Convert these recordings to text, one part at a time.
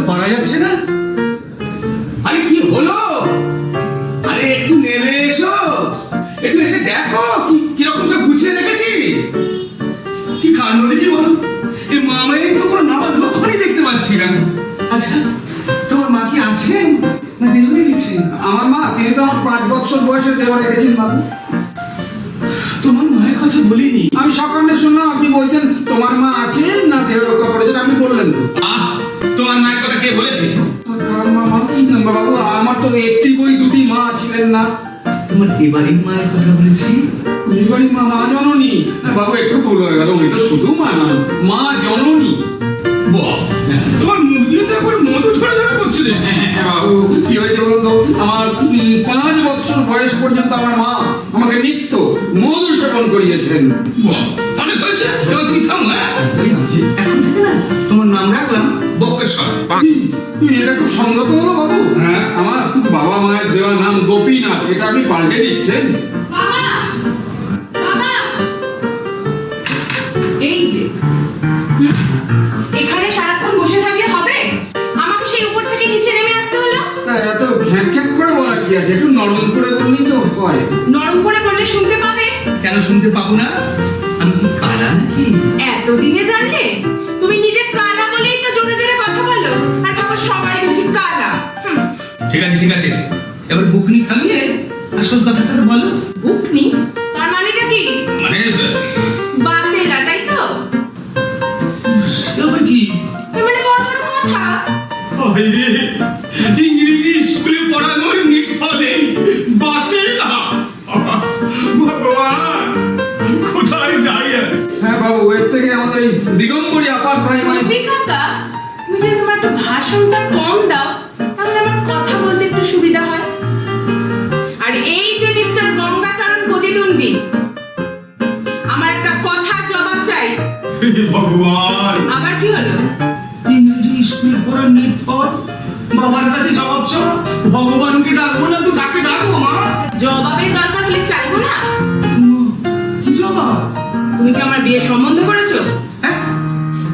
পারা যাচ্ছে না। আরে কি হলো? আরে একটু নেমে এসো, একটু এসে দেখো কিরকম সব গুছিয়ে রেখেছি। কি কাণ্ড দেখি বলো, এই মামায়ের তো কোনো নামার লক্ষণই দেখতে পাচ্ছি না। আচ্ছা, তোমার মা কি আছেন না দেহ হয়ে গেছে? আমার মা, তিনি তো আমার 5 বছর বয়সে দেহ রেখেছেন বাবু। তোমার মায়ের কথা বলিনি। আমি সকালে শুনলাম আপনি বলছেন তোমার মা আছেন না দেহ রক্ষা করেছেন, আপনি বললেন তো। তোমার মায়ের কথা কে বলেছে? কার মা? বাবু, আমার তো একটি বই দুটি মা ছিলেন না। তোমার এবারের মায়ের কথা বলেছি। এবারে মা জননী। বাবু, একটু ভুল হয়ে গেল, উনি তো শুধু মা নন, মা জননী। তোমার মুখ দিয়ে তো একবার মধু ছড়ে যাবে করছে। বাবু, কি হয়েছে বলুন তো? আমার 5 বছর বয়স পর্যন্ত আমার মা আমাকে নিত্য মধু সেবন করিয়েছেন। অনেক হয়েছে, এবার তুমি থামো। এখন থেকে না তোমার নাম রাখলাম বক্রেশ্বর। এটা খুব সঙ্গত হলো বাবু। হ্যাঁ। আমার বাবা মায়ের দেওয়া নাম গোপীনাথ, এটা আপনি পাল্টে দিচ্ছেন। বাবা, বাবা, এই যে এখানে সারাক্ষণ বসে থাকলে হবে? আমাকে সেই উপর থেকে নিচে নেমে আসতে হলো। তা এত খ্যাঁক খ্যাঁক করে বলার কি আছে? একটু নরম করে বললেই তো হয়। নরম করে বললে শুনতে পাবে। কেন শুনতে পাবো না? আমি কি কালা নাকি? এতদিনে জানলে? তুমি নিজে কালা বলেই তো জোরে জোরে কথা বলো, আর বাবা সবাই বুঝি কালা। ঠিক আছে ঠিক আছে, এবার বুকনি থামিয়ে আসল কথাটা তো বলো। বুকনি? তার মানেটা কি? মানে বাতেলা, তাই তো? সেটা কি? এ মানে বড় বড় কথা। ইংরেজি স্কুলে পড়ানোর নিটফলে বাতেলা। ভগবান, কোথায় যাই? হ্যাঁ বাবু, এর থেকে আমাদের এই দিগম্বরী আপার প্রাইমারি। কাকা, তুমি যদি তোমার একটু ভাষণটা কম দাও, তাহলে আমার কথা বলতে একটু সুবিধা হয়। আর এই যে মিস্টার গঙ্গাচরণ প্রতিদ্বন্দ্বী, আমার একটা কথার জবাব চাই। ভগবান, আবার কি হলো? ইংরেজি স্কুল পড়ার নিটফল, বাবার কাছে জবাব চাও। ভগবানকে ডাকবো না তো কাকে ডাকবো মা? জবাবের দরকার হলে চাইবো না। কি জবাব? তুমি কি আমার বিয়ের সম্বন্ধ করেছো?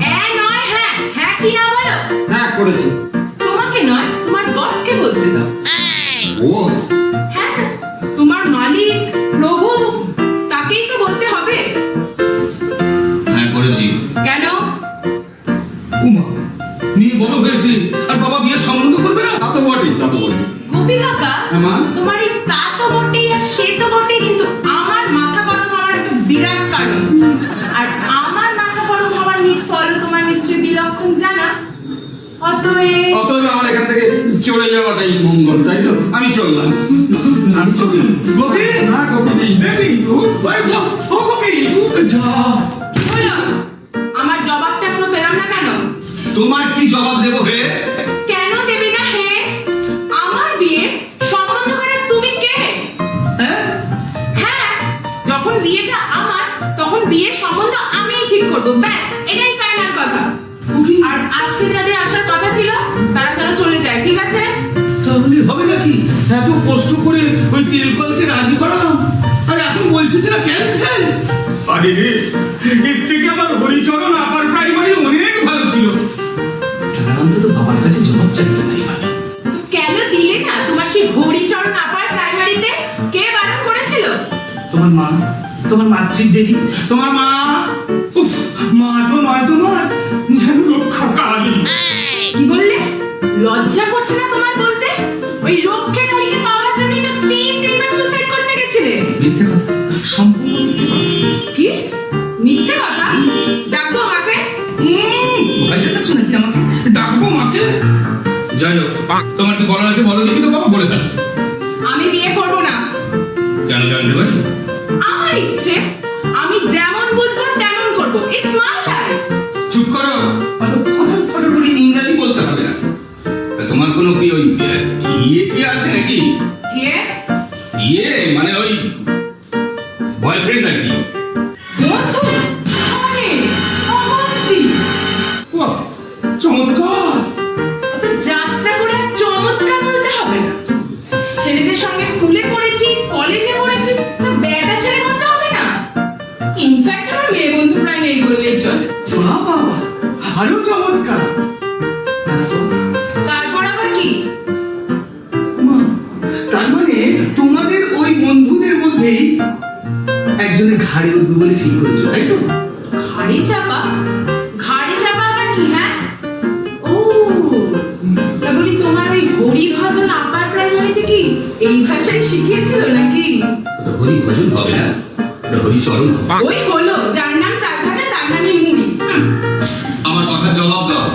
হ্যাঁ নয় হ্যাঁ, হ্যাঁ কি না বলো। হ্যাঁ করেছি। তোমাকে নয়, তোমার বসকে বলতে দাও। বস? হ্যাঁ, তোমার মালিক, প্রভু, তাকেই তো বলতে হবে। হ্যাঁ করেছি। কেন? উমা, মেয়ে বড় হয়েছে আর বাবা বিয়ের সম্বন্ধ করবে না? তা তো বটেই, তা তো বটেই। গোপী কাকা, হ্যাঁ মা? তোমার এই তা তো বটেই আর সে তো বটেই, কিন্তু আমার মাথা গরম হওয়ার একটা বিরাট কারণ। আর আমার মাথা গরম হওয়ার ফল তোমার নিশ্চয়ই বিলক্ষণ জানা। অতএব আমার এখান থেকে চলে যাওয়াটাই মঙ্গল, তাই তো? আমি চললাম। আমি চলি। গোপী? না গোপী নেই। বেবি, ও গোপী, যা। কি হলো? আমার জবাবটা এখনো পেলাম না কেন? তোমার কি জবাব দেবো হে? কেন দেবে না হে? আমার বিয়ে সম্বন্ধ করে তুমি কে? হ্যাঁ, হ্যাঁ, যখন বিয়েটা আমার, তখন বিয়ের সম্বন্ধ আমিই ঠিক করবো, ব্যাস, এটাই ফাইনাল কথা। আর আজকে যাদের আসার কথা ছিল তারা যেন চলে যায়, ঠিক আছে? তাহলে হবে নাকি? এত কষ্ট করে ওই তেলকলকে রাজি করালাম আর এখন বলছি না ক্যান্সেল। আরে রে, এর থেকে আমার হরিচরণ আপার প্রাইমারি অনেক ভালো ছিল। তার অন্তত বাবার কাছে জবাব চাইতে নাই ভালো। তো কেন দিলে না তোমার সেই হরিচরণ আপার প্রাইমারিতে? কে বারণ করেছিল? তোমার মা, তোমার মাতৃদেবী, তোমার মা। উফ, মা তোমার যেন রক্ষা কালী। কি বললে? লজ্জা করছে না তোমার বলতে? ওই রক্ষে কালীকে পাওয়ার জন্যই তো 3 বার সুসাইড করতে গেছিলে। মিথ্যে কথা, সম্পূর্ণ মিথ্যে কথা। কি মিথ্যে কথা? ডাকবো আমাকে? ভয় দেখাচ্ছ নাকি আমাকে? ডাকবো মাকে? যাই হোক, তোমার কি বলার আছে বলো দেখি তো বাবা, বলে দাও। আমি বিয়ে করব না। কেন জানতে পারি? আমার ইচ্ছে, আমি যেমন বুঝবো তেমন করব। It's my life. চুপ করো, অত ফটফট করে ইংরেজি বলতে হবে না। তা তোমার কোনো কি ওই ইয়ে কি আছে নাকি? কে? ইয়ে মানে ওই বয়ফ্রেন্ড আর কি? বন্ধু? মানে অমন্তি? বাহ, চমৎকার। অত যাত্রা করে আর চমৎকার বলতে হবে না। ছেলেদের সঙ্গে স্কুলে পড়েছি, কলেজে পড়েছি, তো বেটা ছেলে বলতে হবে না। ইনফ্যাক্ট আমার মেয়ে বন্ধু প্রায় নেই বললেই চলে। বাহ বাহ, আরো চমৎকার। তার মানে তোমাদের ওই বন্ধুদের মধ্যেই একজনের ঘাড়ে উঠবে বলে ঠিক করেছো, তাই তো? ঘাড়ে চাপা? ঘাড়ে চাপা আবার কি? হ্যাঁ, ও তা বলি তোমার ওই হরিভজন আপার প্রাইমারিতে কি এই ভাষায় শিখিয়েছিল নাকি? ওটা হরি ভজন হবে না, ওটা হরিচরণ। ওই হলো, যার নাম চাল ভাজা তার নামই মুড়ি। আমার কথা জবাব দাও।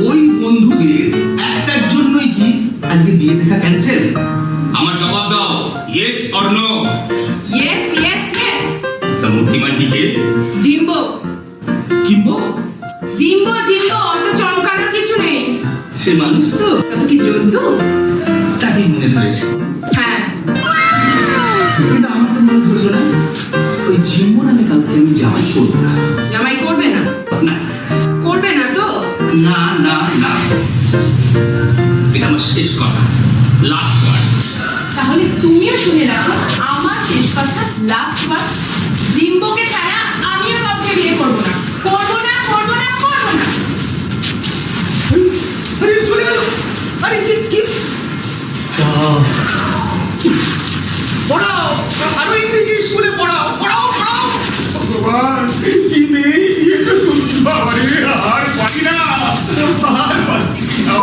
ওই বন্ধুদের একটার জন্যই কি আজকে বিয়ে দেখা ক্যান্সেল? আমার জবাব দাও, yes or no? Yes yes yes. তা মূর্তিমানটিকে জিম্বো কিনবো? জিম্বো জিম্বো, অত চমকানোর কিছু নেই। সে মানুষ তো, কত কি জন্তু। তাকেই মনে ধরেছে। হ্যাঁ, কিন্তু আমার তো মনে ধরলো না। ওই জিম্বো নামে কাউকে আমি জামাই করবো না। জামাই করবে না? না করবে না তো? না না না, এটা আমার শেষ কথা, লাস্ট ওয়ার্ড। তাহলে তুমিও শুনে রাখো, আমার শেষ কথা, লাস্ট ওয়ার্ড। জিম্বোকে ছাড়া আমিও কাউকে বিয়ে করবো না, করবো না, করবো না, করবো না। আরে চলে গেল। আরে কি পড়াও, আরো ইংরেজি স্কুলে পড়াও, পড়াও পড়াও। ভগবান, কি মেয়ে দিয়েছো তুমি বাবারে, আর পারি না, আর পাচ্ছি না।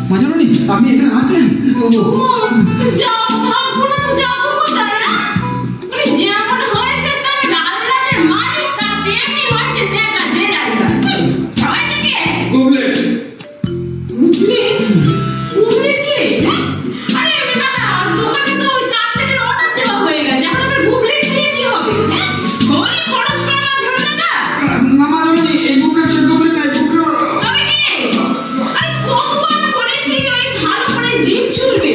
মাঝারণী, আপনি এখানে আছেন? যাও, থাকবো না তো যাবো কোথায়? মানে যেমন হয়েছে তার রাজরাজের মালিক, তার তেমনি হয়েছে নেতা ডেরাইভার। হয়েছে কি? গুবলেট। গুবলেট? গুবলেট কি রে? আরে এমনি দাদা, দোকানে তো ওই কাটলেটের অর্ডার দেওয়া হয়ে গেছে, এখন আবার গুবলেট দিয়ে কি হবে? ঘরে খরচ করা ধরে দাদা। না মাঝারণী, এই গুবলেট সে গুবলেট নাই, গুবলেট। তবে কি? আরে কতবার করেছি ওই ভালো করে জিভ ছুলবে,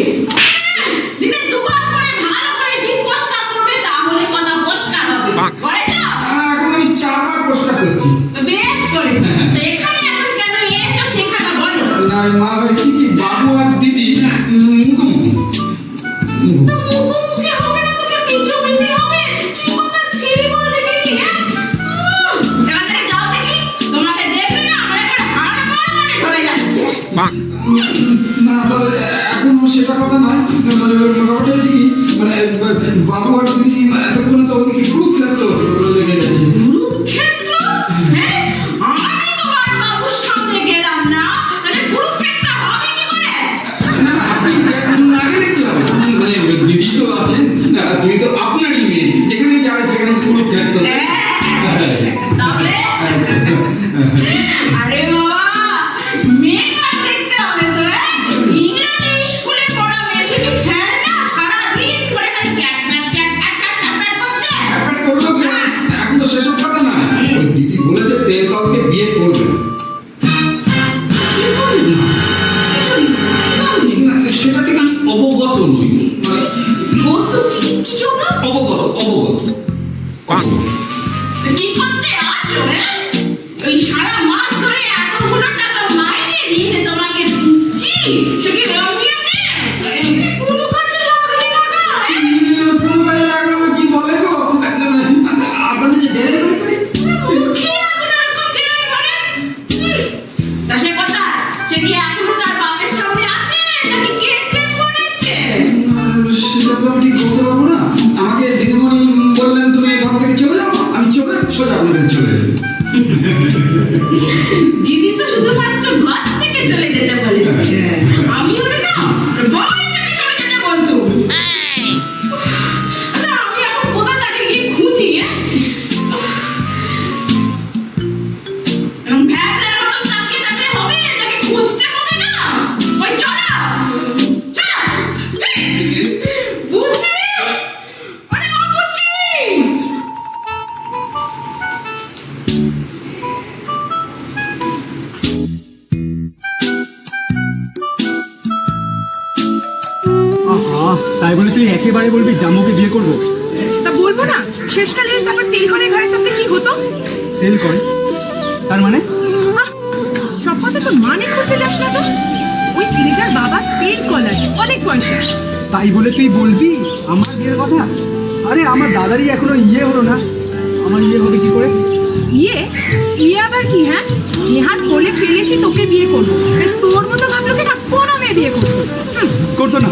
দিনে দুবার করে ভালো করে জিভ পরিষ্কার করবে, তাহলে কথা পরিষ্কার হবে। করেছো? এখন আমি 4 বার প্রশ্ন করছি। বেশ করেছো। তো এখানে এখন কেন এসেছো সেখানে বলো। না মা, হয়েছে কি, বাবু আর দিদি মুখোমুখি। মুখোমুখি হবে না, তোকে পিছুপিছি হবে। কি কথা ছিড়ি বল দেখি, হ্যাঁ? এখান থেকে যাও দেখি, তোমাকে দেখলে না আমার একটা হাড় মারমারে ধরে যাচ্ছে। না তবে এখন সেটা কথা নয়, ব্যাপারটা হচ্ছে কি, মানে বাবু আর দিদি এতক্ষণ তো ওদিকে কুরুক্ষেত্র লেগে গেছে। কুরুক্ষেত্র? হ্যাঁ? আমি তোমার বাবুর সামনে গেলাম না, তাহলে কুরুক্ষেত্র হবে কি করে? না না, আপনি না গেলে কি হবে? মানে দিদি তো আছেন, দিদি তো আপনারই মেয়ে, যেখানে যাবে সেখানে কুরুক্ষেত্র। তাহলে আরে বাবা, মেয়েটা দেখতে হবে তো, ইংরেজি স্কুলে পড়া মেয়ে, সে কি ফ্যান না? সারাদিন ধরে খালি ক্যাটম্যাট করছে। ব্যাপার করলো কি, এখন তো সেসব কথা না। ওই দিদি বলেছে তেল কাউকে বিয়ে করবে না। কি বললি? কিছুই কি বললি? না, সেটা ঠিক আমি অবগত নই। মানে কত কি হলো? অবগত অবগত। কি করতে আছো? ওই সারা মাস ধরে এতগুলো টাকা মাইনে দিয়ে তোমাকে পুষছি, সে কি রঙিয়ে নে? কোনো কাজে লাগলে না না? পুরোটাই লাগানো কি বলে গো? আপনাদের যে ডেলিভারি করে মুখে এমন এরকম দিলাই করে? তা সে কথা, সে কি এখনো তার বাপের সামনে আছে নাকি কেটে পড়েছে? সেটা তো আমি ঠিক বলতে পারবো না। আমাকে দিদিমণি বললেন তুমি এই ঘর থেকে চলে যাও, আমি চলে সোজা আপনার কাছে চলে এলাম। দিদি তো শুধুমাত্র ঘর থেকে চলে যেতে বলেছে, আমি ওরে না বাড়ি থেকে চলে যেতে বলতো। আচ্ছা, আমি এখন কোথা থেকে গিয়ে খুঁজি? এরকম ভ্যাবলার মতো তাকিয়ে থাকলে হবে? তাকে খুঁজতে হবে না? ওই চলো চলো, বুঝি আরে বাবা, বুঝি। আহা, তাই বলে তুই একেবারে বলবি জাম্মুকে বিয়ে করবো? তা বলবো না, শেষকালে তারপর তেল করে ঘরে চাপতে কি হতো? তেল করে তার মানে? আহ, সব কথা তো মানে খুঁজতে যাস না তো। ওই ছেলেটার বাবা তেল কল আছে, অনেক পয়সা। তাই বলে তুই বলবি আমার বিয়ের কথা? আরে আমার দাদারই এখনো ইয়ে হলো না, আমার ইয়ে হবে কি করে? ইয়ে ইয়ে আবার কি? হ্যাঁ, নেহাত বলে ফেলেছি তোকে বিয়ে করবো, আর তোর মতো ভাবলোকে না কোনো মেয়ে বিয়ে করবো। করতো না?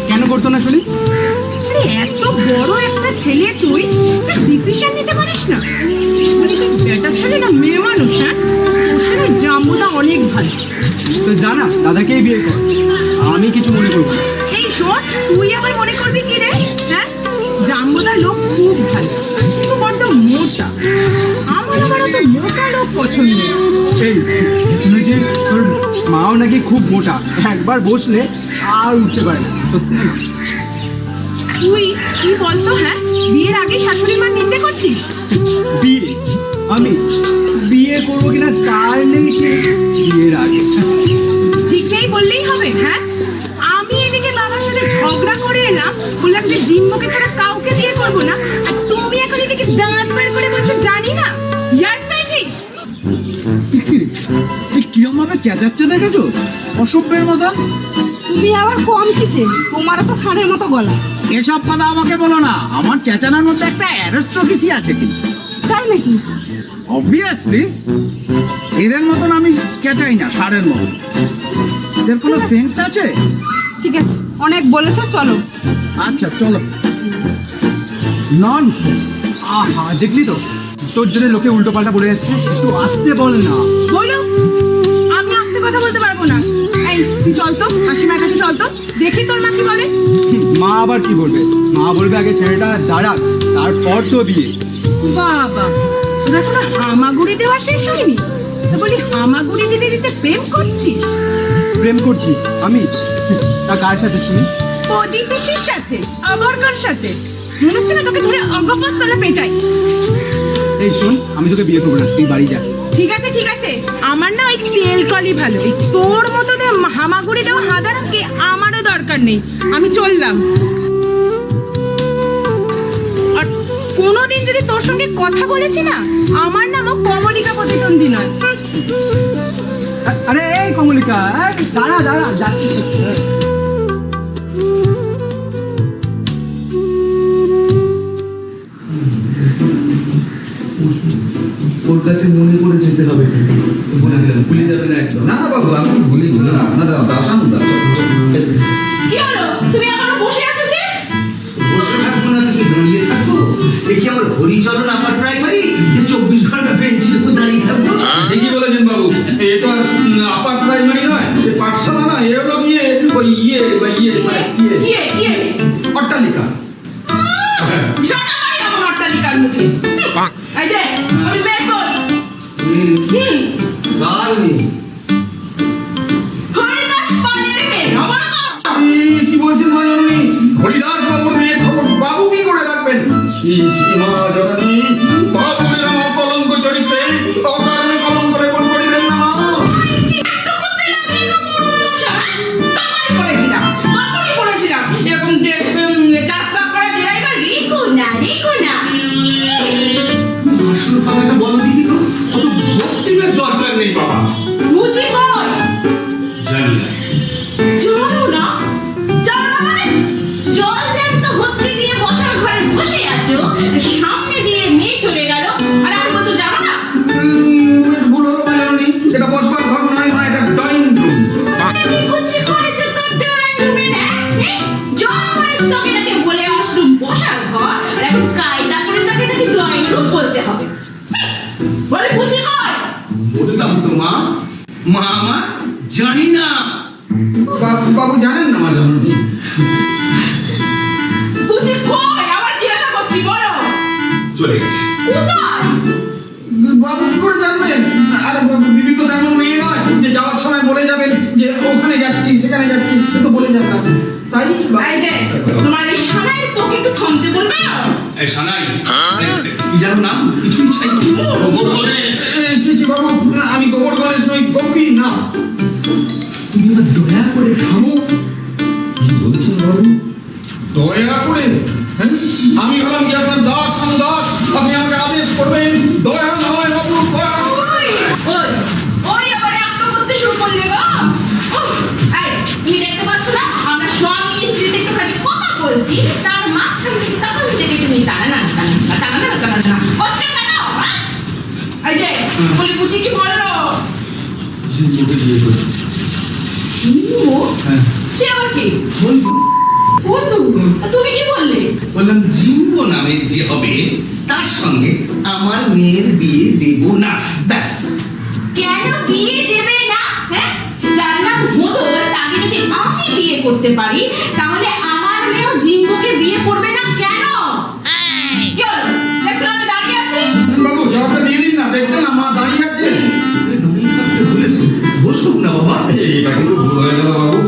কেন করতো না শুনি? আরে এত বড় একটা ছেলে তুই ডিসিশন নিতে পারিস না? মানে তুই বেটা ছেলে না মেয়ে মানুষ? হ্যাঁ, তোর সঙ্গে জাম্বুদা অনেক ভালো। তো জানা দাদাকেই বিয়ে কর, আমি কিছু মনে করবো না। এই শোন, তুই আবার মনে করবি কি রে? হ্যাঁ, জাম্বুদার লোক খুব ভালো, কিন্তু বড্ড মোটা। আমার আবার অত মোটা লোক পছন্দ না। এই শুনে যে তোর মাও নাকি খুব মোটা, একবার বসলে আর উঠতে পারে না, সত্যি না? তুই কি বলতো? হ্যাঁ, বিয়ের আগে শাশুড়ি মার নিন্দে করছিস? বিয়ে? আমি বিয়ে করবো কিনা তার নেই ঠিক, বিয়ের আগে ঠিক নেই বললেই হবে? হ্যাঁ, আমি এদিকে বাবার সাথে ঝগড়া করে এলাম, বললাম যে জিম্মুকে ছাড়া কাউকে বিয়ে করবো না, আর তুমি এখন এদিকে দাঁত বার করে বলছো জানি না। ইয়ার পেয়েছিস? কিরম ভাবে চেঁচাচ্ছে দেখেছো, অসভ্যের মতন। তুমি আবার কম কিসে? তোমারও তো ষাঁড়ের মতো গলা। এসব কথা আমাকে বলো না, আমার চেঁচানোর মধ্যে একটা অ্যারিস্টোক্রেসি আছে কিন্তু। তাই নাকি? অবভিয়াসলি এদের মতন আমি চেঁচাই না, ষাঁড়ের মতন। এদের কোনো সেন্স আছে? ঠিক আছে, অনেক বলেছো, চলো। আচ্ছা চলো। নন। আহা দেখলি তো, তোর জন্য লোকে উল্টো পাল্টা বলে যাচ্ছে, একটু আসতে বল না। বলো, আমি আস্তে কথা বলতে পারবো না। এই তুই চল তো, মাসিমার কাছে চল তো, দেখি তোর মা কি বলে। মা আবার কি বলবে? মা বলবে আগে ছেলেটা দাঁড়াক, তারপর তো বিয়ে। বাবা, তোরা কোনো হামাগুড়ি দেওয়া শেষ হয়নি? তা বলি হামাগুড়ি দিতে দিতে প্রেম করছিস? প্রেম করছি আমি? তা কার সাথে শুনি? ওদি পিসির সাথে। আবার কার সাথে? মনে হচ্ছে না তোকে ধরে অগপাস্তলে পেটাই। এই শোন, আমি তোকে বিয়ে করবো না, তুই বাড়ি যা। ঠিক আছে ঠিক আছে, আমার না ওই তেল কলই ভালো, এই তোর মতো হামাগুড়ি দেওয়া হাদারামকে আমারও দরকার নেই, আমি চললাম। আর কোনোদিন যদি তোর সঙ্গে কথা বলেছি না, আমার নামও কমলিকা প্রতিদ্বন্দ্বী নয়। আরে এই কমলিকা, দাঁড়া দাঁড়া, যাচ্ছি। ওর কাছে মনে করে যেতে হবে, বলে দিলাম ভুলে যাবে না একদম। না বাবু, আপনি ভুলি না, আপনারা আসান। কি হলো, তুমি এখনো বসে আছো যে? বসে থাকবো না, তুমি দাঁড়িয়ে থাকবো? এ কি আমার হরিচরণ আপার প্রাইমারি, 24 ঘন্টা বেঞ্চের উপর দাঁড়িয়ে থাকবো? ঠিকই বলেছেন বাবু, এ তো আর আপার প্রাইমারি নয়, এ পাঠশালা না, এ হলো গিয়ে ওই অট্টালিকা। ঝাঁটা মারি আমার অট্টালিকার মুখে। এই যে, আমি বের কর। কাল নেই। হরিদাস পাড়ের মেয়ে, আমার কর। কি বলছেন মা জননী? হরিদাস বাবুর মেয়ে খবর বাবু কি করে রাখবেন? ছি ছি মা জননী, বাবুর আমার কলঙ্ক চরিত্রে অকারণে কলঙ্ক লেপন করিবেন না মা। এরকম যাত্রা করা ড্রাইভার রিকু না। আসল কথাটা বলো দিদি তো, অত ভক্তির দরকার নেই বাবা। বুঝি কই? জানি না। জানো না? জানো না মানে? জল জ্যান্ত ভর্তি দিয়ে বসার ঘরে বসে আছো, সামনে দিয়ে মেয়ে চলে গেল, আর এখন বলছো জানো না? ভুল হলো মা জননী, এটা বসবার ঘর নয় মা, এটা ড্রয়িং রুম। তুমি কুচি করেছো তোর ড্রয়িং রুমে না? জন্মস্তকে নাকি বলে আসলো বসার ঘর, আর এখন কায়দা করে তাকে নাকি ড্রয়িং রুম বলতে হবে। বলে বুঝি কর? বললাম তো মা, মা জানি না। বাবু জানেন না মা জননী? বুঝি কই? আবার জিজ্ঞাসা করছি, বলো। চলে গেছে। কোথায়? বাবু কি করে জানবেন? আর দিদি তো তেমন মেয়ে নয় যে যাওয়ার সময় বলে যাবেন যে ওখানে যাচ্ছি সেখানে যাচ্ছি, সে তো বলে যান না। তাই এই যে, তোমার এই সানাইয়ের পকে একটু থামতে বলবে? এই সানাই, কি জানো নাম? কিছুই চাই না। বাবু, আমি গোবর গণেশ নই, গম্ভীর না। তুমি এবার দয়া করে থামো। কি বলছেন বাবু? দয়া করে? হ্যাঁ? আমি হলাম কি আপনার দাস, আপনি আমাকে আদেশ করবেন? দয়া নয় বাবু, দয়া। ওই আবার একটা করতে শুরু করলে গো। এই, তুমি দেখতে পাচ্ছ না আমরা স্বামী স্ত্রীতে একটুখানি কথা বলছি, তার মাঝখান থেকে তখন থেকে তুমি বলি বুঝি কি বললো? জিম্মুকে বিয়ে করছি। ঝিমু? হ্যাঁ। সে আবার কি? বন্ধু। বন্ধু? তা তুমি কি বললে? বললাম জিম্বো নামে যে হবে তার সঙ্গে আমার মেয়ের বিয়ে দেব না, ব্যাস। কেন বিয়ে দেবে না? হ্যাঁ, যার নাম ভোদর তাকে যদি আমি বিয়ে করতে পারি তাহলে আমার মেয়েও জিম্বুকে বিয়ে করবে না কেন? কি হলো? দেখছো না আমি দাঁড়িয়ে আছি? বাবু জবাবটা দিয়ে দিন না, দেখছেন না মা দাঁড়িয়ে আছে। দাঁড়িয়ে থাকতে বলেছে, বসুক না বাবা। এটা কিন্তু ভুল হয়ে গেল বাবু।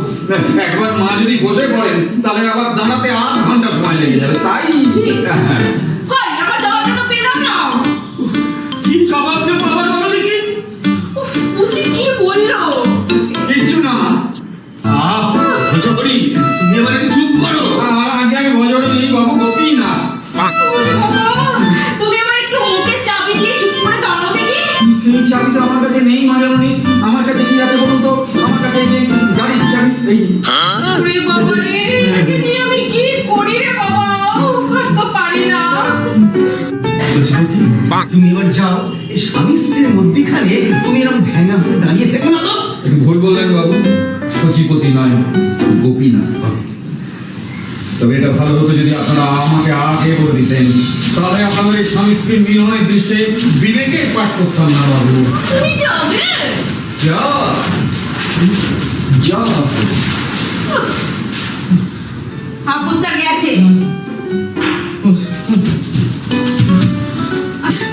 একবার মা যদি বসে পড়েন তাহলে আবার দাঁড়াতে 8 ঘন্টা সময় লেগে যাবে, তাই কই আমার জবাবটা তো পেলাম না। কি জবাব দেবো আবার বলো দেখি? উফ, বুঝি কি বললো? কিচ্ছু না মা। আচ্ছা করি, তুমি এবার একটু চুপ করো। আগে আমি ভজরে নেই বাবু, গোপী না। ওরে বাবা, তুমি আমার একটু মুখে চাবি দিয়ে চুপ করে দাঁড়াও দেখি। সেই চাবি তো আমার কাছে নেই মা জানি। আমার কাছে কি আছে বলুন তো? আমার কাছে এই যে গাড়ির চাবি, এই যে। ওরে বাবা রে, একে নিয়ে আমি কি করি রে বাবা? উফ, আর তো পারি না। বলছি কি, তুমি এবার যাও, এই স্বামী স্ত্রীর মধ্যিখানে তুমি এরকম ভেঙা হয়ে দাঁড়িয়ে থেকো না তো। ভুল বললেন বাবু, সচিপতি নয়, গোপীনাথ। তবে এটা ভালো হতো যদি আপনারা আমাকে আগে বলে দিতেন, তাহলে আপনাদের এই স্বামী স্ত্রীর মিলনের দৃশ্যে বিবেকে পাঠ করতাম না বাবু। তুমি যাবে? যা যা আবুলটা গেছে।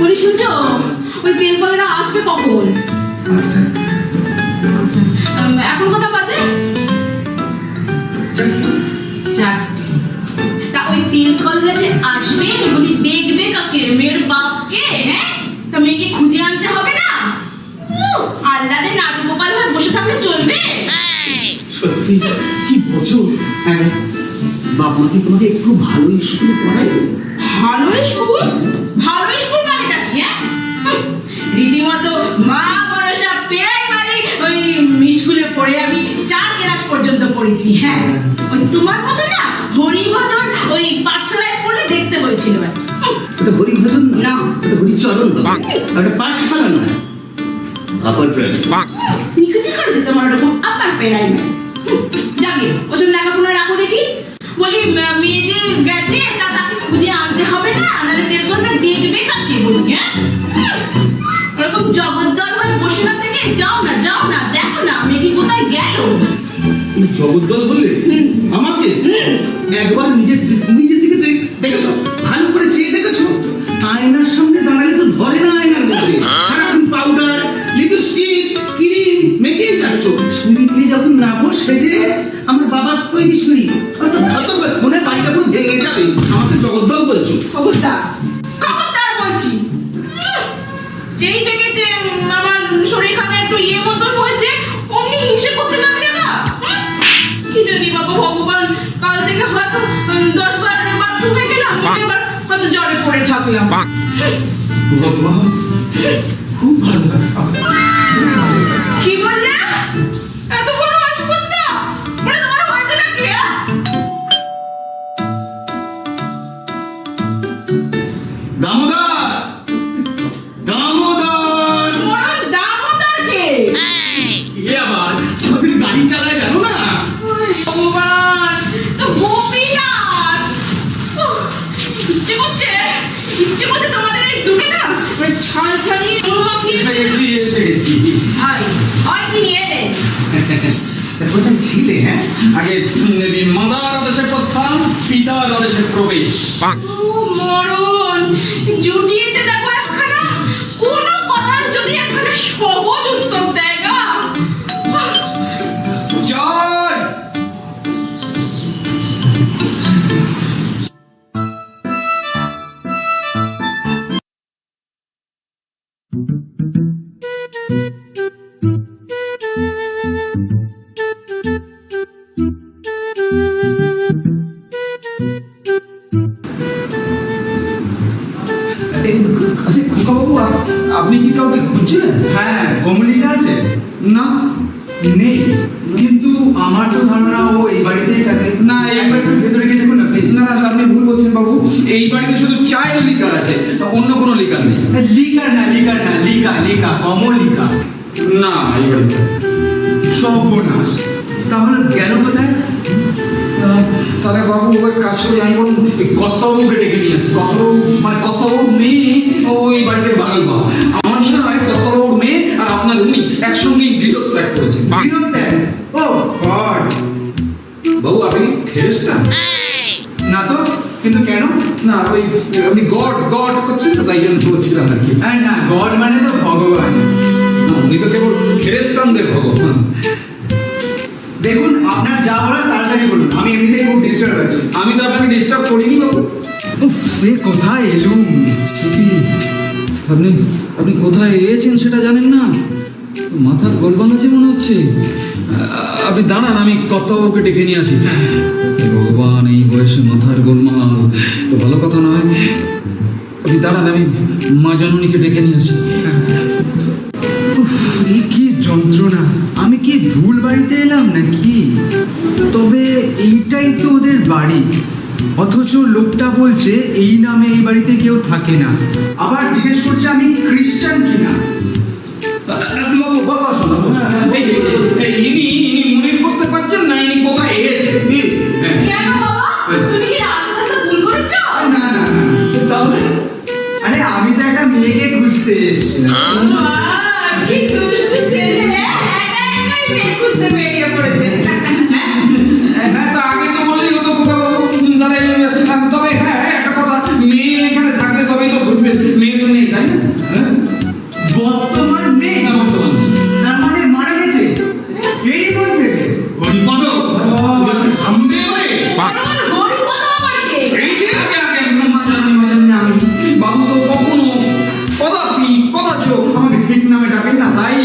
বলি শুনছো, ওই তেল কলেরা আসবে কখন? এখন কটা বাজে? 4টে। তা ওই তেল কলেরা যে আসবে বলি দেখবে কাকে? মেয়ের বাপকে? হ্যাঁ, তা মেয়েকে খুঁজে আনতে হবে না? আল্লাদে নাড়ু গোপাল হয়ে বসে থাকলে চলবে? সত্যি কি বলছো? হ্যাঁ, বাবা কি তোমাকে একটু ভালো স্কুলে পড়ায়? ভালো স্কুল? ভালো স্কুল মানেটা কি? রীতিমতো মা ভরসা প্রাইমারি ওই স্কুলে পড়ে আমি 4 ক্লাস পর্যন্ত পড়েছি। হ্যাঁ, ওই তোমার মতো না হরিভজন ওই পাঠশালায় পড়লে দেখতে হয়েছিল। ওটা হরিভজন না। ওটা হরিচরণ বাবা, ওটা পাঠশালা না, আপার প্রাইমারি। নিকুচি করে দিতে আমার ওরকম আপার প্রাইমারি। যাকে ওসব লেখাপড়া রাখো দেখি। বলি মেয়ে যে গেছে তা তাকে খুঁজে আনতে হবে না, নাহলে তেলকলটা দেখবে কাকে? বলি হ্যাঁ, ওরকম জগদ্দল হয়ে বসে না থেকে যাও না, যাও না, দেখো না মেয়েটি কোথায় গেল। তুমি জগদ্দল বললে আমাকে? একবার নিজের নিজের দিকে দেখেছো? ভালো করে চেয়ে দেখেছো? আয়নার সামনে দাঁড়ালে তো ধরে না আয়নার মধ্যে, সারাক্ষণ পাউডার লিপস্টিক ক্রিম মেখে যাচ্ছ। সুমিত্রি যখন নাবো সেজে আমার বাবার তৈরি শুনি, হয়তো মনে হয় বাড়িটা পুরো ভেঙে যাবে। আমাকে জগদ্দল বলছো? খবরদার, খবরদার বলছি। যেই দেখেছে আমার শরীরখানা একটু ইয়ে মতন হয়েছে অমনি হিংসে করতে লাগলে না। কি জানি বাবা ভগবান, কাল থেকে হয়তো 10-12 বাথরুমে গেলাম, এবার হয়তো জ্বরে পড়ে থাকলাম। ভগবান, খুব ভালো কথা। কি বললে? এত বড় আসপত্তা? মানে তোমার হয়েছেটা কি? দামোদর, দামোদর। তোমার দামোদর কে? এ আবার আমাদের গাড়ি চালায় জানো না? ভগবান, তো গোপীনাথ। ইচ্ছে করছে তোমাদের এই দুটো না ছাল ছাড়িয়ে এসে গেছি। ভাই হয় কি নিয়ে এলে? কোথায় ছিলে? হ্যাঁ, আগে মাতার আদেশে প্রস্থান, পিতার আদেশে প্রবেশ। ও মরণ, জুটিয়েছে দেখো একখানা। কোনো কথার যদি একখানা সহজ উত্তর দেয় গা। জয় আচ্ছা খোকাবাবু, আপনি কি কাউকে খুঁজছেন? হ্যাঁ, কমলিকা আছে না? নেই, কিন্তু আমার তো ধারণা ও এই বাড়িতেই থাকে। না, একবার একটু ভেতরে গিয়ে দেখুন না প্লিজ। না না আপনি ভুল বলছেন বাবু, এই বাড়িতে শুধু চায়ের লিকার আছে, অন্য কোনো লিকার নেই। লিকার না লিকা কমলিকা। না এই বাড়িতে সর্বনাশ, তাহলে গেল কোথায়? তাহলে বাবু ওই কাজ করে আমি বলুন কর্তাবাবুকে ডেকে নিয়ে আসি। কর্তাবাবুর মেয়ে ওই বাড়িতে ভালো পাওয়া, আমার মনে হয় কর্তাবাবুর মেয়ে আর আপনার উনি একসঙ্গেই গৃহত্যাগ করেছেন। গৃহত্যাগ? ও গড! বাবু আপনি খেরেস্তান? না তো, কিন্তু কেন? না ওই আপনি গড গড করছেন তো, তাই জন্য বলছিলাম আর কি। না, গড মানে তো ভগবান। না, উনি তো কেবল খেরেস্তানদের ভগবান। দেখুন, আপনার যা বলার তাড়াতাড়ি বলুন, আমি এমনিতেই খুব ডিস্টার্ব আছি। আমি তো আপনাকে ডিস্টার্ব করিনি বাবু। উফ, এ কোথায় এলুম? কি আপনি আপনি কোথায় এসেছেন সেটা জানেন না? মাথার গোলবান আছে মনে হচ্ছে। আপনি দাঁড়ান, আমি কর্তাবাবুকে ডেকে নিয়ে আসি। হে ভগবান, এই বয়সে মাথার গোলমাল তো ভালো কথা নয়। আপনি দাঁড়ান, আমি মা জননীকে ডেকে নিয়ে আসি। উফ, এ কি যন্ত্রণা! আমি কি ভুল বাড়িতে এলাম নাকি? তবে এইটাই তো ওদের বাড়ি, অথচ লোকটা বলছে এই নামে এই বাড়িতে কেউ থাকে না, আবার জিজ্ঞেস করছে আমি খ্রিস্টান কিনা। বাবু বাবা শোনো, ইনি মনে করতে পারছেন না ইনি কোথায় এসেছেন? হ্যাঁ। কেন বাবা, তুমি কি রাস্তা ভুল করেছো? না, তাহলে আরে আমি তো একটা মেয়েকে খুঁজতে এসেছিলাম। বাহ, কি দুষ্টু ছেলে, একাই মেয়ে খুঁজতে বেরিয়ে পড়েছে। হ্যাঁ, তা আগে তো বললেই হতো খোকাবাবু। তবে হ্যাঁ একটা কথা, মেয়ে এখানে থাকলে তবেই তো ঘুরবে, মেয়ে তো নেই তাই না? বর্তমান মেয়ে? না, বর্তমান নেই। তার মানে মারা গেছে এরই মধ্যে? হরিপদ থামবে এবারে? হরিপদ আবার কে? এই যে বাবু তো কখনো কদাপি কদাচ আমাকে ঠিক নামে ডাকেন না, তাই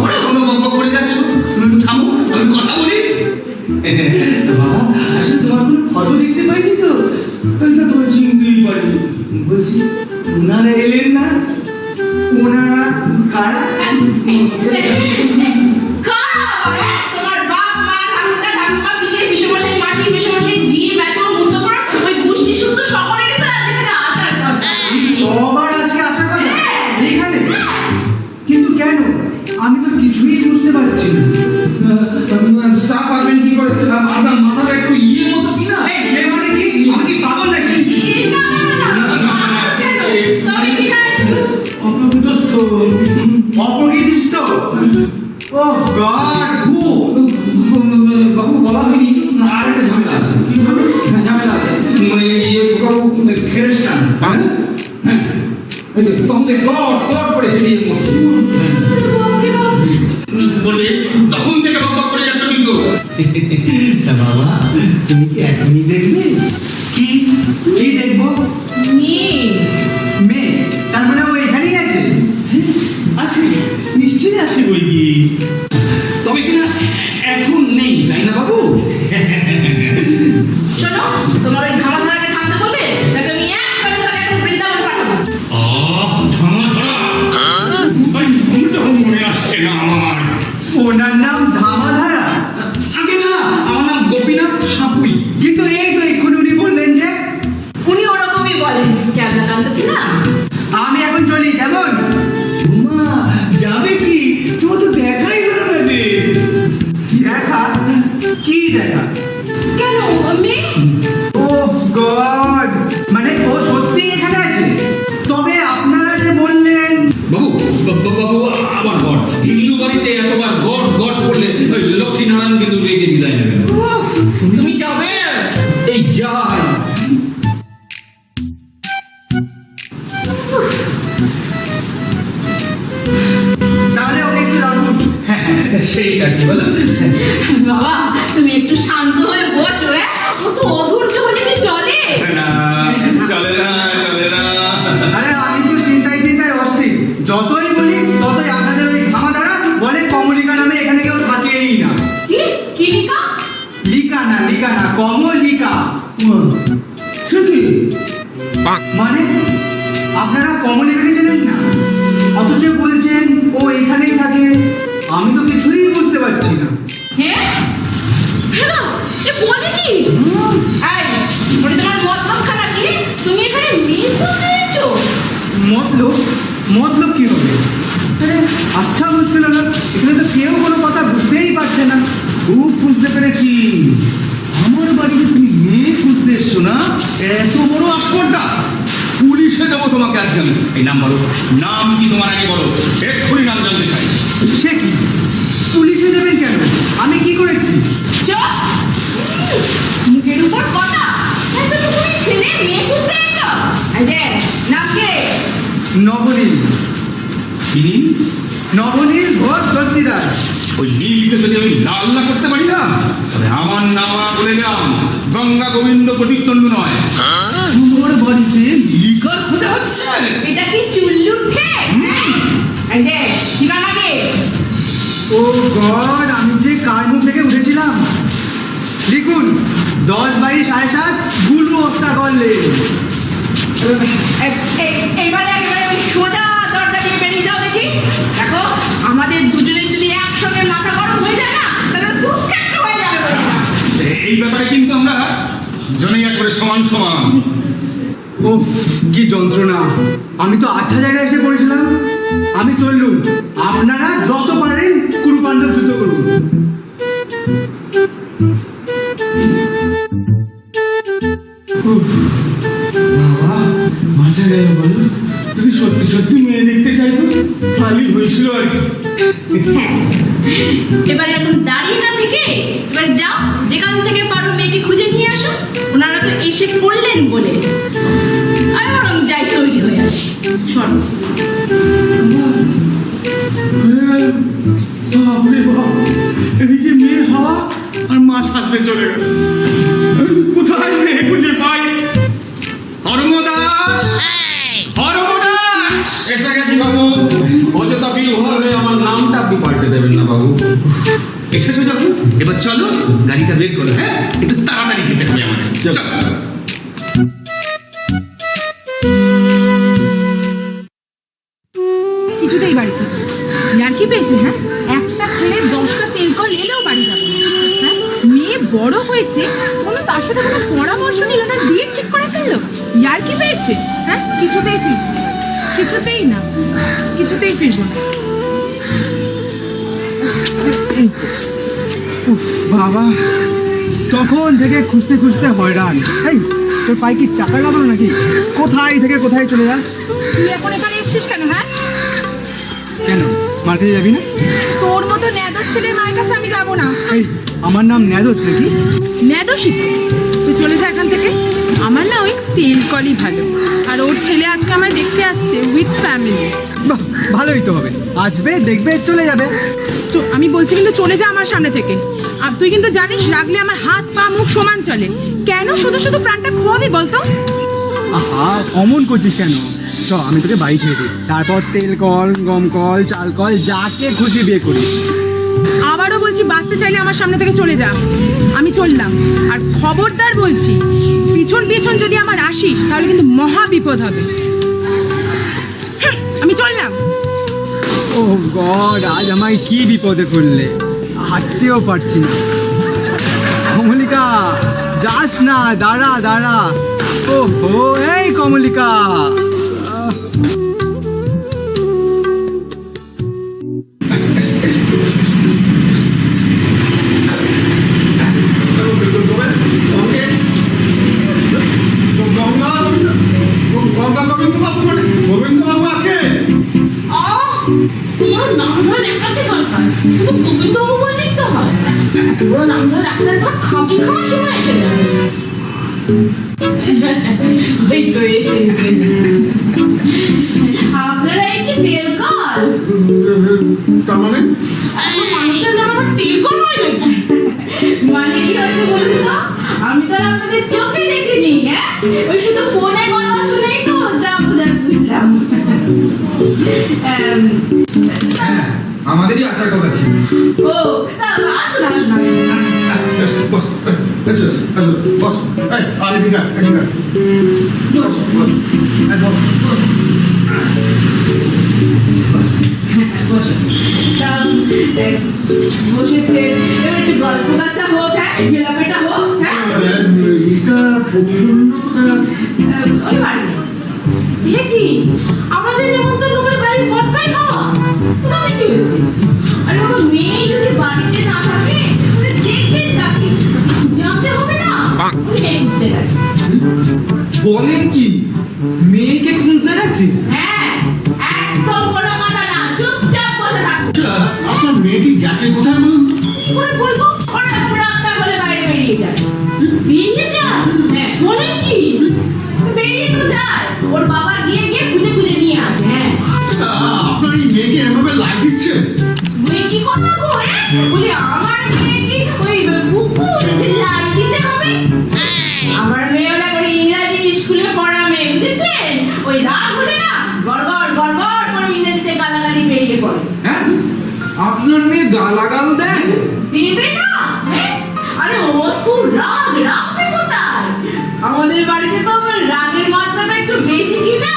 ওরা কোনো বন্ধ করে যাচ্ছ, তুমি একটু থামো, আমি কথা বলি। বাবা, আসলে তোমার কোনো ফটো দেখতে পাইনি তো, তাই না তোমার চিনতেই পারিনি। বলছি ওনারা এলেন না? ওনারা কারা? কারা আবার, তোমার বাপ, মা, ঠাকুরদা, ঠাকুমা, পিসে, পিসেমশাই, মাসি, পিসেমশাই, ঝি, মেতো, মুদ্দপড়া, ওই গোষ্ঠী শুদ্ধ সকলেরই তো আজ এখানে আসার কথা। সবার আজকে আসার কথা এখানে? কিন্তু কেন? আমি তো কিছুই বুঝতে পারছি না। চা পাবেন কি করে? আপনার মাথাটা একটু মতো কিনা? এই এ মানে কি? আমি কি পাগল নাকি? তবে কি না একটু অপ্রকৃতস্থ, অপ্রকৃতিস্থ। ও গড! বাবু বলা হয়নি, আরেকটা ঝামেলা আছে। ঝামেলা আছে মানে খ্রিস্টান। হ্যাঁ, তখন গড গড করে ফিরিয়ে মরছে। বলে তখন থেকে বকবক করে যাচ্ছ কিন্তু। তা বাবা, তুমি কি এখনই দেখলে? কি কি দেখবো? মেয়ে। মেয়ে? তার মানে ও এখানেই আছে? আছে, নিশ্চয়ই আছে বই কি। তবে কিনা এখন নেই, তাই না বাবু? শোনো, তোমার ওই ধামাধারাকে থামতে বলবে, তাকে আমি একবারে তাকে এখন বৃন্দাবন পাঠাবো। ধামাধারা ঘুমটা মনে আসছে না আমার। ওনার নাম ধামাধারা? আগে না, আমার নাম গোপীনাথ সাপুই। কিন্তু এই তো এক্ষুনি উনি বললেন যে উনি ওরকমই বলেন, কেমন কান্ত কি না? আমি এখন চলি, কেমন? মা যাবে কি? তোমার তো দেখাই হলো না যে। দেখা? কি দেখা? কেন মেয়ে? ওফ গড! মানে ও সত্যি এখানে আছে? তবে আপনারা যে বললেন বাবু বাবু আবার গড, হিন্দু বাড়িতে এতবার গড গড করলে ওই লক্ষ্মী নারায়ণ কিন্তু রেগে বিদায় নেবেন। উফ, তুমি যাবে? এই যাই। তাহলে ওকে একটু রাখুন। সেইটা কি বলো? বাবা তুমি একটু শান্ত হয়ে বসো। ও তো অধৈর্য হলে কি চলে? না, চলে না, চলে না। আরে আমি তো চিন্তায় চিন্তায় অস্থির, যতই বলি ততই আপনাদের ওই ধামাধারা বলে কমলিকা নামে এখানে কেউ থাকেই না। কি কি লিখা? লিকা না কমলিকা। সে কি? মানে আপনারা কমলিকাকে জানেন না, অথচ বলছেন ও এখানেই থাকে? আমি তো কিছুই বুঝতে পারছি না। হ্যাঁ হ্যালো, এ বলে কি? এই, ওরে মতলব মতলব কি হবে? আরে আচ্ছা মুশকিল হলো, এখানে তো কেউ কোনো কথা বুঝতেই পারছে না। খুব বুঝতে পেরেছি। আমার বাড়িতে তুমি মেয়ে খুঁজতে এসছো না? এত বড় আস্পর্ধা! পুলিশে দেবো তোমাকে আজকে আমি। এই নাম বলো, নাম কি তোমার? আগে বলো, এক্ষুনি নাম জানতে চাই। সে কি? পুলিশে দেবেন কেন? আমি কি করেছি? চুপ! মুখের উপর কথা, এতটুকুই ছেলে মেয়ে খুঁজতে এলো। এই যে, নাম কে? নবনীল। তিনি নবনীল ঘোষ দস্তিদার। ওই নীলকে যদি আমি লাল না করতে পারি না, তবে আমার নাম আর বলে নাম গঙ্গা গোবিন্দ প্রদীপ্তন্দু নয়। তোমার বাড়িতে নীলিকার খোঁজা হচ্ছে? এটা কি চুল্লুর খেয়ে? এই যে, ঠিকানা কে? ও গড, আমি যে কার মুখ থেকে উঠেছিলাম। লিখুন 10/7/7 গুলু হত্যা করলে। এবারে একেবারে ওই সোজা দরজা দিয়ে বেরিয়ে যাও দেখি। দেখো, আমাদের দুজনের যদি একসঙ্গে মাথা গরম হয়ে যায় না, তাহলে খুব ক্ষেত্র হয়ে যাবে। এই ব্যাপারে কিন্তু আমরা দুজনেই একবারে সমান সমান। ও কি যন্ত্রণা! আমি তো আচ্ছা জায়গায় এসে পড়েছিলাম। আমি চললুম, আপনারা যত পারেন কুরু পাণ্ডব যুদ্ধ করুন। বাবা, মজা গেল বলো। যদি সত্যি সত্যি মেয়ে দেখতে চাইতো ভালোই হয়েছিল আর কি। হ্যাঁ, এবার এখন দাঁড়িয়ে না থেকে এবার যাও, যেখান থেকে পারো মেয়েকে খুঁজে নিয়ে আসো। ওনারা তো এসে পড়লেন বলে আমি বরং যাই, তৈরি হয়ে আসি। শোন, বাপরে বাপ, এদিকে মেয়ে হাওয়া আর মা সাজতে চলে গেল। কোথায় মেয়ে খুঁজে পাই? হরমদাস, হরমদাস! এসে গেছি বাবু। অযথা বিহ্বল হয়ে আমার নামটা আপনি পাল্টে দেবেন না বাবু। এসেছো যখন এবার চলো, গাড়িটা বের করো। হ্যাঁ, একটু তাড়াতাড়ি যেতে হবে আমাদের। চলো। কিছুতেই বাড়ি ফিরবে না। ইয়ার কি পেয়েছে? হ্যাঁ, একটা ছেলের 10টা তেল কল এলেও বাড়ি যাবে না। হ্যাঁ, মেয়ে বড় হয়েছে, কোনো তার সাথে কোনো পরামর্শ নিল না, বিয়ে ঠিক করে ফেললো। ইয়ার কি পেয়েছে? হ্যাঁ, কিছুতেই ফিরবে না। কিছুতেই না, কিছুতেই ফিরবো না। উফ বাবা, তখন থেকে খুঁজতে খুঁজতে হয়রান। এই তোর পায়ে কি চাকা লাগানো নাকি? কোথায় থেকে কোথায় চলে যাস? তুই এখন এখানে এসেছিস কেন? হ্যাঁ, কেন মার্কেটে যাবি না? তোর মতো ন্যাদোস ছেলের মায়ের কাছে আমি যাবো না। এই আমার নাম ন্যাদোস নাকি? ন্যাদোসই তো। তুই চলে যা এখান থেকে। আমার না ওই তেল কলই ভালো। আর ওর ছেলে আজকে আমায় দেখতে আসছে উইথ ফ্যামিলি। বাহ, ভালোই তো হবে। আসবে, দেখবে, চলে যাবে। আমি বলছি কিন্তু চলে যা আমার সামনে থেকে। আর তুই কিন্তু জানিস রাগলে আমার হাত পা মুখ সমান চলে। কেন শুধু শুধু প্রাণটা খোয়াবি বলতো? আহা, অমন করছিস কেন? চ, আমি তোকে বাড়ি ছেড়ে দিই, তারপর তেল কল, গম কল, চাল কল, যাকে খুশি বিয়ে করিস। আবারও বলছি, বাঁচতে চাইলে আমার সামনে থেকে চলে যা। আমি চললাম। আর খবরদার বলছি, পিছন পিছন যদি আমার আসিস তাহলে কিন্তু মহা বিপদ হবে। আমি চললাম। ও গড, আজ আমায় কি বিপদে ফেললে! হাঁটতেও পারছি না। কমলিকা, যাস না, দাঁড়া দাঁড়া। ও হো, এই কমলিকা! গোবিন্দবাবু আছে? তোমার নাম ধরে রাখাতে দরকার, শুধু গোবিন্দবাবু বললেই তো হয়। পুরো নাম ধরে রাখতে খাবি, খাওয়ার সময় এসে যাবে। ওই তো এসেছে। আপনারা একটি তেল কল? তার মানে মানুষের নাম আবার তেল কল হয় নাকি? মানে কি হচ্ছে বলুন তো? আমি তো আর আপনাদের চোখে দেখিনি। হ্যাঁ, ওই শুধু ফোনে কথা শুনেই তো যা বুঝার বুঝলাম। হ্যাঁ, আমাদেরই আসার কথা ছিল। ও, তা আসুন আসুন আসুন। বসেছে, এবার একটু গল্প কাচ্চা হোক। হ্যাঁ, মেলাপেটা হোক। হ্যাঁ, ওই বাড়ি। এ কি কি আমাদের নেমন্তন্ন করে বাড়ির কর্তাই খাওয়া? তাহলে কি হয়েছে? আরে বাবা, মেয়ে যদি বাড়িতে না থাকে তাহলে দেখবেন কাকে? জানতে হবে না? উনি মেয়ে বুঝতে গেছে। বলেন কি, মেয়েকে খুঁজতে গেছে? হ্যাঁ, একদম কোনো কথা না, চুপচাপ বসে থাকুন। আপনার মেয়েটি গেছে কোথায় বলুন? কি করে বলবো? ওরা এরকম রাগটা বলে বাইরে বেরিয়ে যায়। বেরিয়ে যায়? হ্যাঁ। বলেন কি? বেরিয়ে তো যায়। ওর বাবা গিয়ে গিয়ে খুঁজে খুঁজে নিয়ে আসে। হ্যাঁ। আপনার এই মেয়েকে এভাবে লাই দিচ্ছেন? তুই কি কথা বলে? বলি আমার মেয়ে কি ওই কুকুর লাই দিতে হবে? আমার মেয়ে ওরা করে ইংরাজি স্কুলে পড়া মেয়ে, বুঝেছেন? ওই রাগ হলে না গড়গড় গড়গড় করে ইংরেজিতে গালাগালি বেরিয়ে পড়ে। হ্যাঁ, আপনার মেয়ে গালাগাল দেয়? দেবে না? হ্যাঁ? আরে ও তো রাগ রাখবে কোথায়? আমাদের বাড়িতে তো আবার রাগের মাত্রাটা একটু বেশি কি না?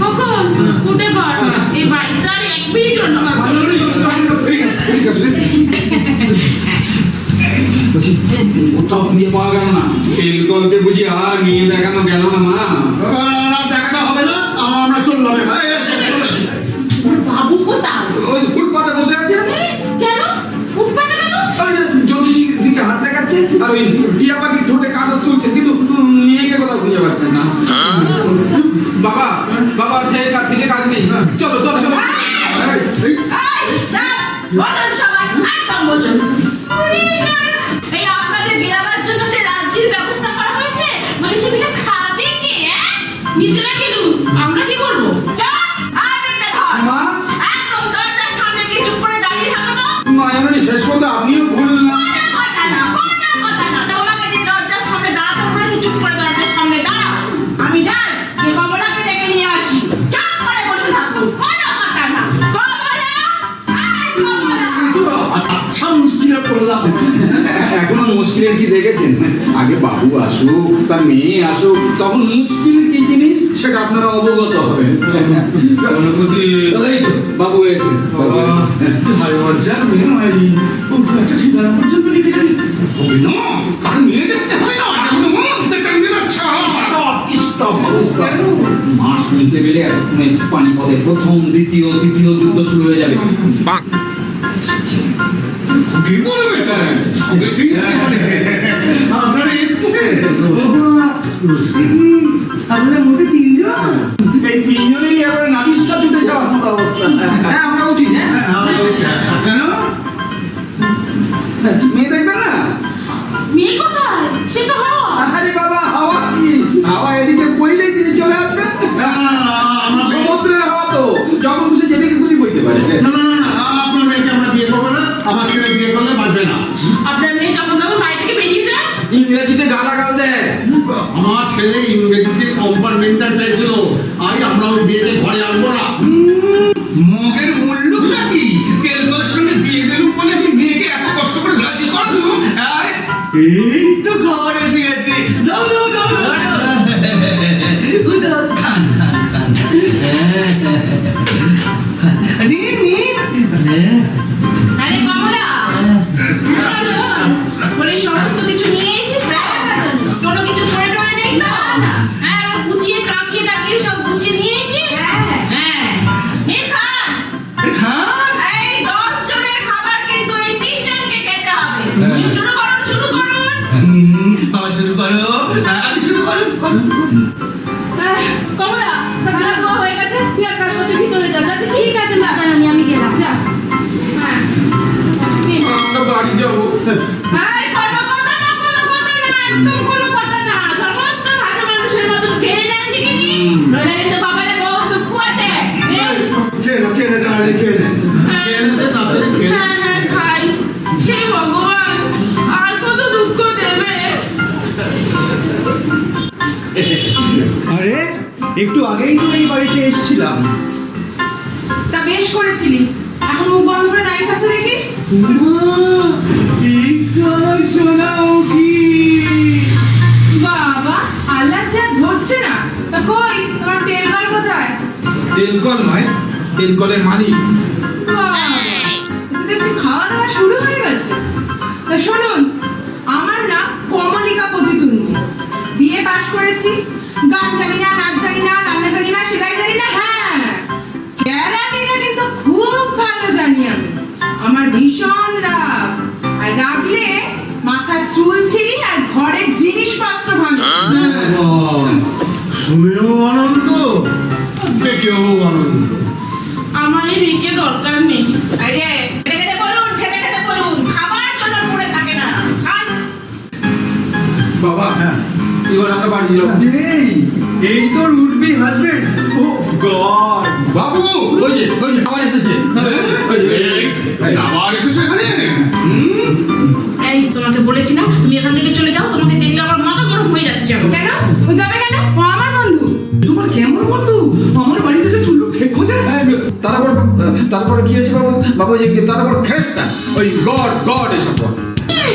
কখন উঠে পড়, এই বাড়িতে আর 1 মিনিটও না। বলছি কোথাও খুঁজে পাওয়া গেল না, তেলকলকে বুঝি আর নিয়ে দেখানো গেল না মা? দেখাতে হবে না, আমরা চললাম ভাই। ওর বাবু কোথায়? ওই ফুটপাতে বসে আছে। কেন ফুটপাতে কেন? ওই যে জ্যোতিষীর দিকে হাত দেখাচ্ছে আর ওই টিয়া পাখির ঠোঁটে কাগজ তুলছে, কিন্তু মেয়েকে কোথাও খুঁজে পাচ্ছেন না। বাবা, বাবা থেকে কাজ নেই, চলো চলো চলো। এই, চাপ! বসুন সবাই, একদম বসুন। এই আপনাদের বেরাবার জন্য যে রাজ্যের ব্যবস্থা করা হয়েছে, মানে সেটা খাবে কে? নিজেরা গেলু, আমরা কি করবো? চল, আর একটা ধর। মা, একদম দরজার সামনে গিয়ে চুপ করে দাঁড়িয়ে থাকো তো। মা এমনি শেষ পর্যন্ত আপনিও ভুললেন না। কোনো কথা না, কোনো কথা না। তোমাকে যে দরজার সামনে দাঁড়াতে বলেছি, চুপ করে দরজার সামনে দাঁড়াও। আমি যাই, গিয়ে কমলাকে ডেকে নিয়ে আসি। চুপ করে বসে থাকো, কোনো কথা না। কমলা! আয় কমলা! আচ্ছা মুশকিলে পড়লাম। এখনো মুশকিলের কি দেখেছেন? আগে বাবু আসুক, তার মেয়ে আসুক, তখন মুশকিল কি জিনিস সেটা আপনারা অবগত হবেন। এই তো, বাবু হয়েছে, বাবু হয়েছে। ভাই মজা মেয়ে হয়নি, ও একটা ঠিকানা পর্যন্ত লিখেছে। হবে না, কারণ মেয়ে দেখতে হবে না, মাস নিতে পেরে এতক্ষণে পানিপথে প্রথম দ্বিতীয় তৃতীয় যুদ্ধ শুরু হয়ে যাবে। কি বলবে? আপনারা এসছেন? আপনারা মোটে 3 জন? এই তিনজনেই এবারে নাবিশ্বাস উঠে যাওয়ার মতো অবস্থা। হ্যাঁ, আমরা উঠি। কেন? মেয়ে দেখবেন না? মেয়ে কোথায়? সে তো হাওয়া। আরে বাবা, হাওয়া কি? হাওয়া এদিকে বইলেই তিনি চলে আসবেন। আমরা সমুদ্রের হাওয়া তো যখন খুশি যেদিকে খুশি বইতে পারে। না, আপনার মেয়েকে আমরা বিয়ে করবো না, আমার ছেলে বিয়ে করলে বাঁচবে না। আপনার মেয়ে যখন তখন বাড়ি থেকে বেরিয়ে যায়। ইংরেজিতে গালাগাল দেয়। আমার ছেলে ইংরেজিতে কম্পার্টমেন্টাল পেয়েছিল, আমরা ওই বিয়েকে ঘরে আনবো না। মগের মূল্য নাকি তেল কলের সঙ্গে বিয়ে দিলুম বলে আমি মেয়েকে এত কষ্ট করে রাজি করলো। এই তো খবর এসে গেছে। দাও দাও দাও খান খান খান। আরে কমলা, শোন, বলে সমস্ত কিছু নিয়ে এসেছিস তো? কোনো কিছু পড়ে টড়ে নেই তো? হ্যাঁ, এবার গুছিয়ে টাকিয়ে টাকিয়ে সব গুছিয়ে নিয়ে এসেছিস? হ্যাঁ। নে খান। এই 10 জনের খাবার কিন্তু এই 3 জনকে খেতে হবে। শুরু করুন, শুরু করুন। শুরু করো, আমি শুরু করুন। কমলা, তা খাওয়া দাওয়া হয়ে গেছে? তুই আর কাজ করতে ভিতরে যা। যাতে ঠিক আছে মাতারানি, আমি গেলাম। যা। হ্যাঁ। নে। আমরা বাড়ি যাবো। এই কোনো কথা না, কোনো কথা না, একদম কোনো কথা না। সমস্ত ভালো মানুষের মতো খেয়ে নেন দেখিনি? নইলে কিন্তু কপালে বহু দুঃখ আছে। এই, খেলে তাহলে খেলে তাড়াতাড়ি খেলে। হ্যাঁ, হ্যাঁ, খাই। হে ভগবান, আর কত দুঃখ দেবে? আরে, একটু আগেই তো এই বাড়িতে এসেছিলাম। তা বেশ করেছিলি, এখন মুখ বন্ধ করে দাঁড়িয়ে থাকতে দেখি। বাবা, আল্লাহ যা ধরছে না। তা কই তোমার তেল কল কোথায়? তেলকল নয়, তেলকলের মালিক। বাবা, এ তো দেখছি খাওয়া দাওয়া শুরু হয়ে গেছে। তা শুনুন, আমার নাম কমলিকা প্রতিদ্বন্দ্বী, বিএ পাশ করেছি, গান জানি না, নাচ জানি না, রান্না জানি না, সেলাই জানি না, হ্যাঁ ক্যারাটেটা কিন্তু খুব ভালো জানি আমি। আমার ভীষণ রাগ, আর রাগলে মাথার চুল ছিঁড়ি আর ঘরের জিনিসপত্র ভাঙি। শুনেও আনন্দ, দেখেও আনন্দ। আমার এই রিকে দরকার নেই। আরে খেতে খেতে বলুন, খেতে খেতে বলুন, খাবার জন্য পড়ে থাকে না, খান। বাবা, এবার আমরা বাড়ি যাবো। এই তোর উঠবি হাজবেন্ড। ও গড, বাবু, ওই যে আবার এসেছে। আবার এসেছে এখানে? এই তোমাকে বলেছিলাম তুমি এখান থেকে চলে যাও, তোমাকে দেখলে আমার মাথা গরম হয়ে যাচ্ছে এখন। কেন ও যাবে কেন? ও আমার বন্ধু। তোমার কেমন বন্ধু আমার বাড়িতে এসে চুল্লু খোঁজে? তারপরে কি হয়েছে বাবু? বাবু যে তারপর খ্রিস্টা, ওই গড এসব বলে। এই,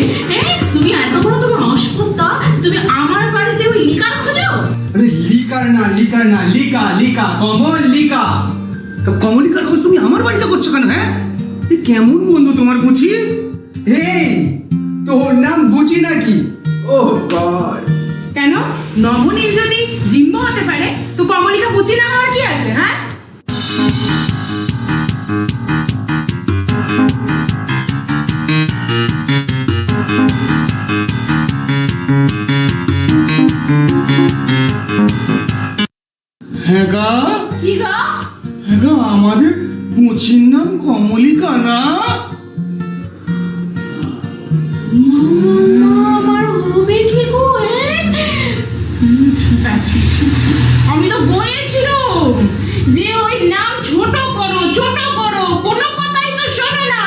তুমি এত বড় তোমার অস্পর্ধা, তুমি আমার বাড়িতে ওই লিকার খোঁজো? আরে লিকার না, লিকা কমল লিকা। তো কমলিকার খোঁজ তুমি আমার বাড়িতে করছো কেন? হ্যাঁ, এ কেমন বন্ধু তোমার বুঝি? এই তোর নাম বুঝি নাকি? ও গড, কেন নবনীল যদি জিম্ব হতে পারে তো কমলিকা বুঝি না হওয়ার কি আছে? হ্যাঁ হ্যাঁ গা, কি গো? হ্যাঁ গা, আমাদের পুঁচির নাম কমলিকা না? আমার হবে কি গো? আমি তো বলেছিলাম যে ওই নাম ছোট করো, কোনো কথাই তো শোনে না।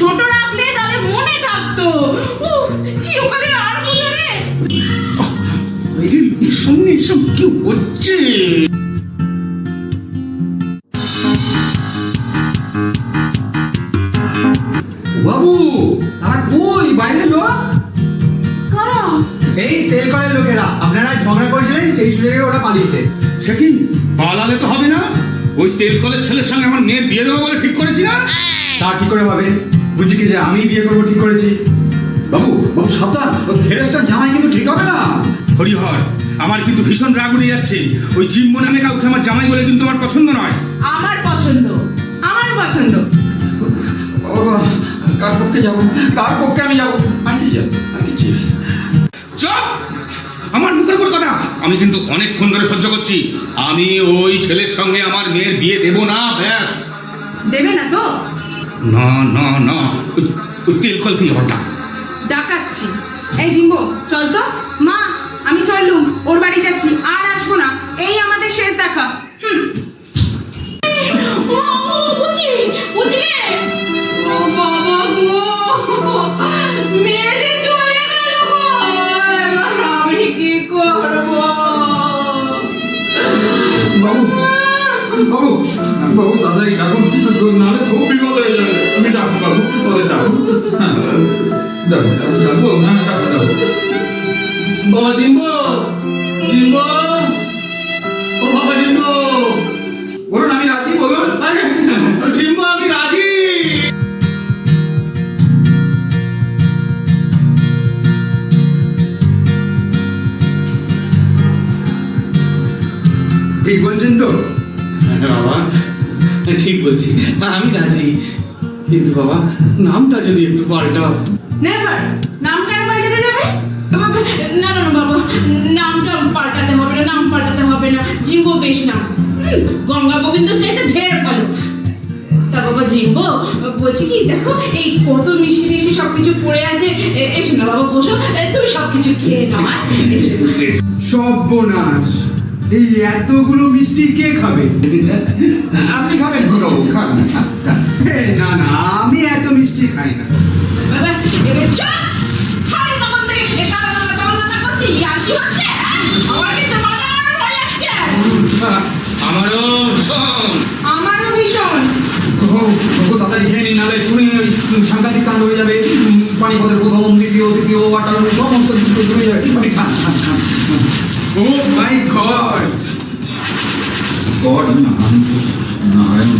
ছোট রাখলে তাহলে মনে থাকতো। উফ, চিরকালের আর বুঝে। এই লোকের সামনে এসব কি হচ্ছে? বাবু, তারা কই? বাইরে লোক? কারা? এই তেল কলের লোকেরা, আপনারা ঝগড়া করেছিলেন, সেই সুযোগে ওরা পালিয়েছে। সে কি, পালালে তো হবে না। ওই তেল কলের ছেলের সঙ্গে আমার মেয়ের বিয়ে দেবো বলে ঠিক করেছি না? তা কি করে হবে? বুঝি কি যে আমি বিয়ে করবো ঠিক করেছি? বাবু, সাবধান, ওই ফেরেস্টার জামাই কিন্তু ঠিক হবে না। হরিহর, আমার কিন্তু ভীষণ রাগ উঠে যাচ্ছে। ওই জিম্বো নামে কাউকে আমার জামাই বলে কিন্তু আমার পছন্দ নয়। আমার পছন্দ, আমারও পছন্দ। ও, কার পক্ষে যাবো? কার পক্ষে আমি যাবো? আমি যাবো, আমি যাই। চুপ! আমার মুখের উপর কথা। আমি কিন্তু অনেকক্ষণ ধরে সহ্য করছি। আমি ওই ছেলের সঙ্গে আমার মেয়ের বিয়ে দেব না, ব্যাস। দেবে না তো? না না না, ওই তেল কল তুই আমার ডাক। ডাকাচ্ছি। এই জিম্বো চল তো। মা আমি চললুম, ওর বাড়ি যাচ্ছি, আর আসবো না, এই আমাদের শেষ দেখা। ও বাবা গো, মেয়েদের চলে গেল গো, এবার আমি কি করবো? বাবু, তাড়াতাড়ি ডাকুন, নাহলে খুব বিপদ হয়ে যাবে। আমি ডাকুন বাবু, ওদের ডাকুন। হ্যাঁ, ডাকুন, হ্যাঁ, ডাকুন। বাবা জিম্বো, জিম্বো, ও বাবা জিম্বো, বলুন আমি রাজি, বলুন। আরে জিম্বো, আমি রাজি। ঠিক বলছেন তো? বাবা ঠিক বলছি, আমি রাজি, কিন্তু বাবা নামটা যদি একটু পাল্টাও। নেভার। নাম কেন পাল্টাতে যাবে? না না না বাবা, নামটা পাল্টাতে হবে না, জিম্বো বেশ নাম। গঙ্গা গোবিন্দ চাইতে ঢের ভালো। তা বাবা জিম্বো, বলছি কি দেখো এই কত মিষ্টি মিষ্টি সবকিছু পড়ে আছে, এসো না বাবা বসো, তুমি সবকিছু খেয়ে নাও। এসো। সর্বনাশ, এই এতগুলো মিষ্টি কে খাবে? আপনি খাবেন বাবু, খান। না না, আমি এত মিষ্টি খাই না। বাবা এবার চল, খাই তখন থেকে তখন করছি আর কি হচ্ছে? আমার কিন্তু মাথা গরম হয়ে যাচ্ছে। আমারও শোন, আমারও ভীষণ। বাবু তাড়াতাড়ি খেয়ে নিন, নাহলে শুনে সাংঘাতিক কাণ্ড হয়ে যাবে। পানিপথের প্রথম, দ্বিতীয় ওয়াটার সমস্ত কিছু শুনে যাবে। আপনি খান। ও মাই গড, গড নারায়ণ।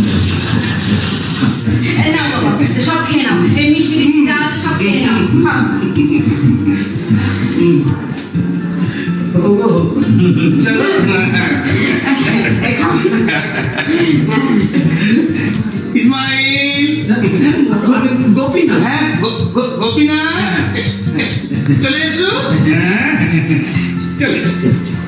এই নাও বাবা, সব খেয়ে নাও, এই মিষ্টি মিষ্টি যা আছে সব খেয়ে নাও। হ্যাঁ। চলো এই খাও। ইসমাইল, গোপীনাথ হ্যাঁ গোপীনাথ, চলে এসো। হ্যাঁ, চলে এসো।